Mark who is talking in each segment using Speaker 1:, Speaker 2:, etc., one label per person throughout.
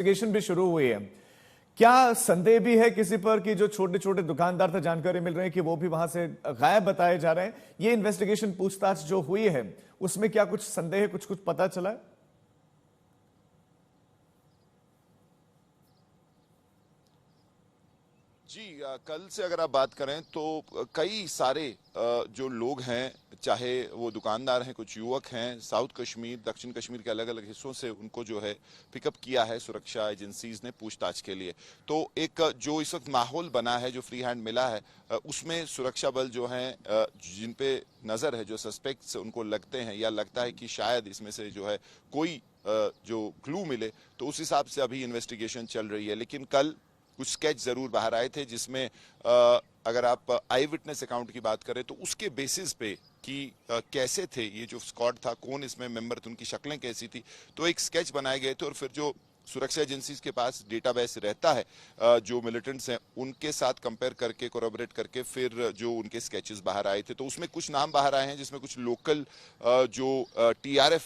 Speaker 1: Investigation भी शुरू हुई है। क्या संदेह भी है किसी पर कि जो छोटे छोटे दुकानदार थे, जानकारी मिल रही है कि वो भी वहां से गायब बताए जा रहे हैं? ये इन्वेस्टिगेशन पूछताछ जो हुई है उसमें क्या कुछ संदेह है, कुछ कुछ पता चला है?
Speaker 2: जी कल से अगर आप बात करें तो कई सारे जो लोग हैं, चाहे वो दुकानदार हैं, कुछ युवक हैं, साउथ कश्मीर, दक्षिण कश्मीर के अलग अलग हिस्सों से उनको जो है पिकअप किया है सुरक्षा एजेंसीज ने पूछताछ के लिए। तो एक जो इस वक्त माहौल बना है, जो फ्री हैंड मिला है, उसमें सुरक्षा बल जो हैं, जिन पे नजर है, जो सस्पेक्ट्स उनको लगते हैं या लगता है कि शायद इसमें से जो है कोई जो क्लू मिले, तो उस हिसाब से अभी इन्वेस्टिगेशन चल रही है। लेकिन कल कुछ स्केच जरूर बाहर आए थे, जिसमें अगर आप आई विटनेस अकाउंट की बात करें तो उसके बेसिस पे कि कैसे थे ये जो स्क्वाड था, कौन इसमें मेंबर थे, उनकी शक्लें कैसी थी, तो एक स्केच बनाए गए थे। और फिर जो सुरक्षा एजेंसीज के पास डेटाबेस रहता है, जो मिलिटेंट्स हैं उनके साथ कंपेयर करके, कोरबोरेट करके, फिर जो उनके स्केचेस बाहर आए थे, तो उसमें कुछ नाम बाहर आए हैं, जिसमें कुछ लोकल जो टीआरएफ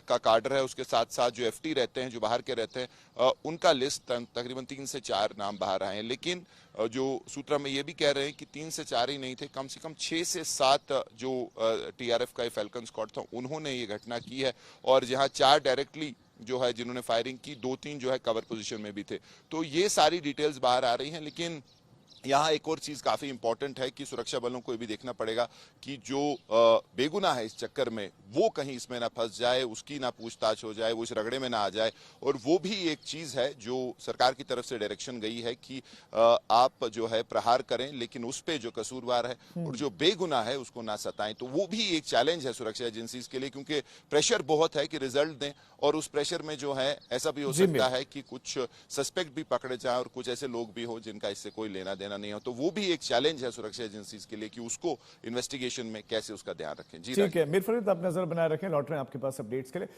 Speaker 2: का काडर है, उसके साथ साथ जो एफटी रहते हैं, जो बाहर के रहते हैं, उनका लिस्ट तकरीबन 3 से 4 नाम बाहर आए हैं। लेकिन जो सूत्र में ये भी कह रहे हैं कि 3 से 4 ही नहीं थे, कम से कम 6 से 7 जो टीआरएफ का फैल्कन स्क्वाड था, उन्होंने ये घटना की है। और जहां 4 डायरेक्टली जो है जिन्होंने फायरिंग की, 2-3 जो है कवर पोजीशन में भी थे। तो ये सारी डिटेल्स बाहर आ रही हैं। लेकिन यहाँ एक और चीज काफी इंपॉर्टेंट है कि सुरक्षा बलों को ये भी देखना पड़ेगा कि जो बेगुनाह है इस चक्कर में, वो कहीं इसमें ना फंस जाए, उसकी ना पूछताछ हो जाए, वो इस रगड़े में ना आ जाए। और वो भी एक चीज है जो सरकार की तरफ से डायरेक्शन गई है कि आप जो है प्रहार करें, लेकिन उस पे जो कसूरवार है और जो बेगुनाह है उसको ना सताएं। तो वो भी एक चैलेंज है सुरक्षा एजेंसीज के लिए, क्योंकि प्रेशर बहुत है कि रिजल्ट दें, और उस प्रेशर में जो है ऐसा भी हो सकता है कि कुछ सस्पेक्ट भी पकड़े जाए और कुछ ऐसे लोग भी हो जिनका इससे कोई लेना देना नहीं हो। तो वो भी एक चैलेंज है सुरक्षा एजेंसीज के लिए कि उसको इन्वेस्टिगेशन में कैसे उसका ध्यान रखें। जी
Speaker 1: ठीक है मीर फरीद, आप नजर बनाए रखें, लौट रहे हैं आपके पास अपडेट्स के लिए।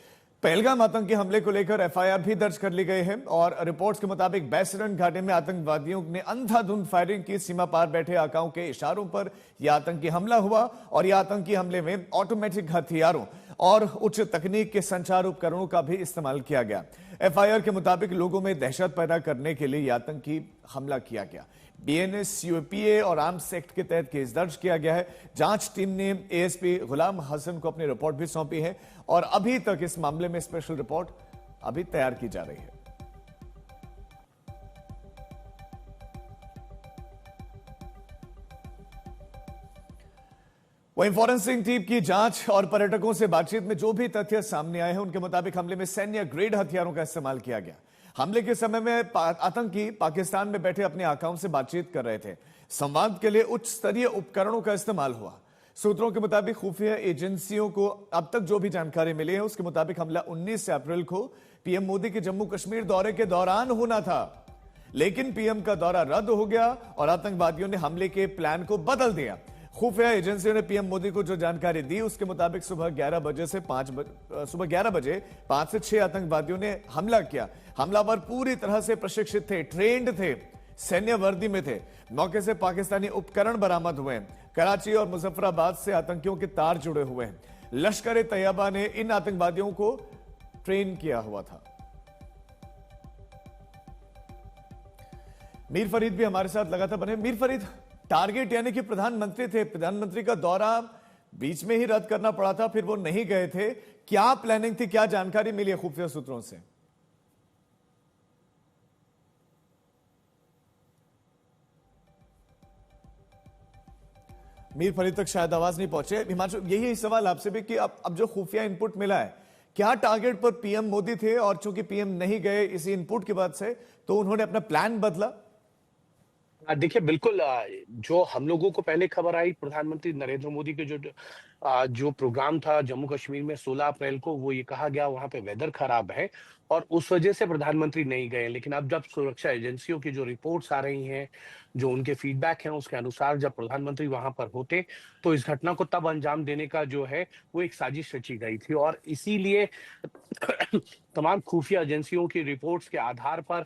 Speaker 1: पहलगाम आतंकी हमले को लेकर एफआईआर भी दर्ज कर ली गई है और रिपोर्ट्स के मुताबिक बैसरन घाटी में आतंकवादियों ने अंधाधुंध फायरिंग की। सीमा पार बैठे आकाओं के इशारों पर यह आतंकी हमला हुआ और यह आतंकी हमले में ऑटोमेटिक हथियारों और उच्च तकनीक के संचार उपकरणों का भी इस्तेमाल किया गया। एफआईआर के मुताबिक लोगों में दहशत पैदा करने के लिए यह आतंकी हमला किया गया। बीएनएस, यूएपीए और आर्म्स एक्ट के तहत केस दर्ज किया गया है। जांच टीम ने एएसपी गुलाम हसन को अपनी रिपोर्ट भी सौंपी है और अभी तक इस मामले में स्पेशल रिपोर्ट अभी तैयार की जा रही है। वहीं फॉरेंसिक टीम की जांच और पर्यटकों से बातचीत में जो भी तथ्य सामने आए हैं, उनके मुताबिक हमले में सैन्य ग्रेड हथियारों का इस्तेमाल किया गया। हमले के समय में आतंकी पाकिस्तान में बैठे अपने आकाओं से बातचीत कर रहे थे। संवाद के लिए उच्च स्तरीय उपकरणों का इस्तेमाल हुआ। सूत्रों के मुताबिक खुफिया एजेंसियों को अब तक जो भी जानकारी मिली है, उसके मुताबिक हमला 19 अप्रैल को पीएम मोदी के जम्मू कश्मीर दौरे के दौरान होना था, लेकिन पीएम का दौरा रद्द हो गया और आतंकवादियों ने हमले के प्लान को बदल दिया। खुफिया एजेंसियों ने पीएम मोदी को जो जानकारी दी, उसके मुताबिक सुबह 11 बजे 5 से 6 आतंकवादियों ने हमला किया। हमलावर पूरी तरह से प्रशिक्षित थे, ट्रेंड थे, सैन्य वर्दी में थे। मौके से पाकिस्तानी उपकरण बरामद हुए हैं। कराची और मुजफ्फराबाद से आतंकियों के तार जुड़े हुए हैं। लश्कर तैयबा ने इन आतंकवादियों को ट्रेन किया हुआ था। मीर फरीद भी हमारे साथ लगातार बने। मीर फरीद, टारगेट यानी कि प्रधानमंत्री थे, प्रधानमंत्री का दौरा बीच में ही रद्द करना पड़ा था, फिर वो नहीं गए थे। क्या प्लानिंग थी, क्या जानकारी मिली है खुफिया सूत्रों से? मीर फरीद तक शायद आवाज नहीं पहुंचे। हिमांशु, यही सवाल आपसे भी कि अब जो खुफिया इनपुट मिला है, क्या टारगेट पर पीएम मोदी थे और चूंकि पीएम नहीं गए इसी इनपुट की बात से, तो उन्होंने अपना प्लान बदला?
Speaker 3: देखिए, बिल्कुल जो हम लोगों को पहले खबर आई, प्रधानमंत्री नरेंद्र मोदी के जो प्रोग्राम था जम्मू कश्मीर में 16 अप्रैल को, वो ये कहा गया वहां पे वेदर खराब है और उस वजह से प्रधानमंत्री नहीं गए। लेकिन अब जब सुरक्षा एजेंसियों की जो रिपोर्ट्स आ रही हैं, जो उनके फीडबैक हैं, उसके अनुसार जब प्रधानमंत्री वहां पर होते तो इस घटना को तब अंजाम देने का जो है वो एक साजिश रची गई थी। और इसीलिए तमाम खुफिया एजेंसियों की रिपोर्ट्स के आधार पर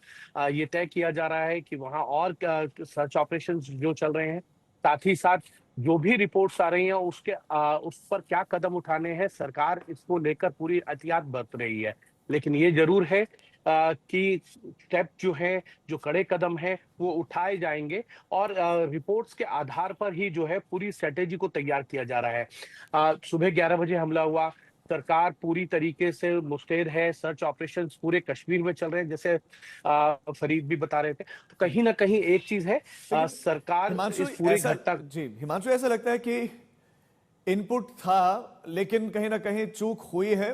Speaker 3: ये तय किया जा रहा है कि वहां और सर्च ऑपरेशन जो चल रहे हैं, साथ ही साथ जो भी रिपोर्ट्स आ रही हैं उस पर क्या कदम उठाने हैं, सरकार इसको लेकर पूरी एहतियात बरत रही है। लेकिन ये जरूर है कि स्टेप जो है, जो कड़े कदम हैं, वो उठाए जाएंगे और रिपोर्ट्स के आधार पर ही जो है पूरी स्ट्रेटेजी को तैयार किया जा रहा है। सुबह 11 बजे हमला हुआ, सरकार पूरी तरीके से मुस्तैद है, सर्च ऑपरेशंस पूरे कश्मीर में चल रहे हैं, जैसे फरीद भी बता रहे थे। तो कहीं ना कहीं एक चीज है,
Speaker 1: लेकिन
Speaker 3: सरकार
Speaker 1: हिमांशु
Speaker 3: इस पूरी
Speaker 1: ऐसा
Speaker 3: घटना
Speaker 1: जी हिमांशु ऐसा लगता है कि इनपुट था लेकिन कहीं ना कहीं चूक हुई है